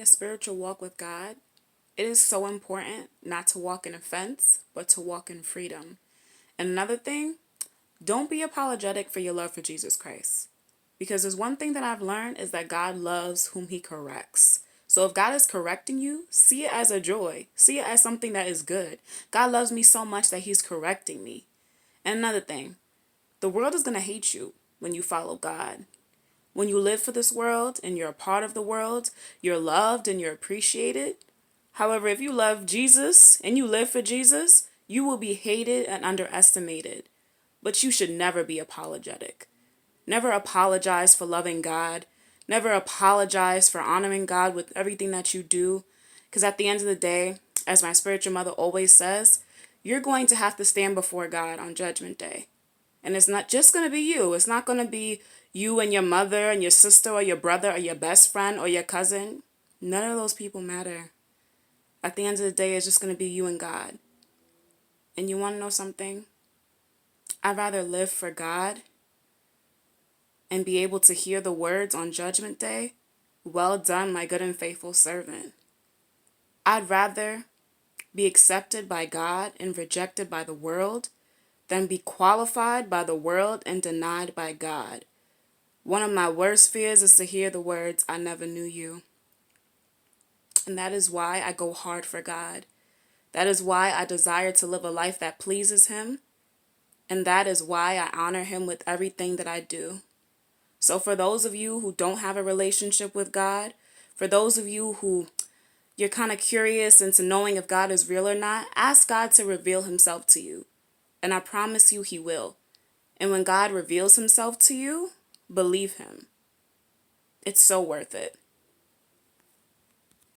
having a spiritual walk with God, it is so important not to walk in offense, but to walk in freedom. And another thing, don't be apologetic for your love for Jesus Christ. Because there's one thing that I've learned is that God loves whom he corrects. So if God is correcting you, see it as a joy. See it as something that is good. God loves me so much that he's correcting me. And another thing, the world is going to hate you when you follow God. When you live for this world and you're a part of the world, you're loved and you're appreciated. However, if you love Jesus and you live for Jesus, you will be hated and underestimated. But you should never be apologetic. Never apologize for loving God. Never apologize for honoring God with everything that you do. Because at the end of the day, as my spiritual mother always says, you're going to have to stand before God on Judgment Day. And it's not just going to be you. It's not going to be you and your mother and your sister or your brother or your best friend or your cousin. None of those people matter. At the end of the day, it's just going to be you and God. And you want to know something? I'd rather live for God and be able to hear the words on Judgment Day, "Well done, my good and faithful servant." I'd rather be accepted by God and rejected by the world than be qualified by the world and denied by God. One of my worst fears is to hear the words, "I never knew you." And that is why I go hard for God. That is why I desire to live a life that pleases him. And that is why I honor him with everything that I do. So for those of you who don't have a relationship with God, for those of you who you're kind of curious into knowing if God is real or not, ask God to reveal himself to you. And I promise you he will. And when God reveals himself to you, believe him. It's so worth it.